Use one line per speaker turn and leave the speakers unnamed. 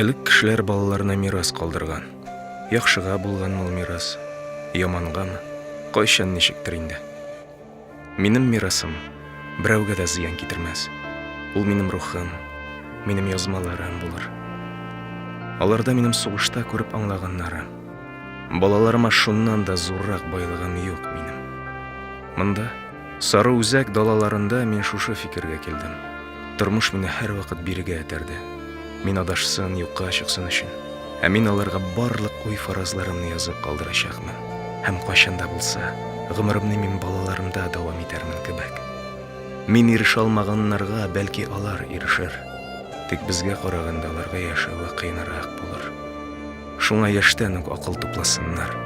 Элек кешеләр балаларына мирас калдырган. Яхшыга булган ул мирас, ямангамы, кайчан ничектер инде. Минем мирасым берәүгә дә зыян китермәс. Ул минем рухым, минем язмаларым булыр. Аларда минем сугышта күреп аңлаганнарым. Балаларыма шуннан да зуррак байлыгым юк минем. Монда, Сары Үзәк далаларында мин шушы фикергә килдем. Тормыш мине һәр вакыт бирегә этәрде. Мин адашсын, юкка чыксын өчен. Ә мин аларга барлык уй-фаразларымны язып калдырачакмын. Һәм кайчанда булса, гомеремне мин балаларымда дәвам итәрмен кебек. Мин ирешә алмаганнарга бәлки алар ирешер. Тик безгә караганда аларга яшәү кыенрак булыр. Шуңа яшьтән үк акыл тупласыннар.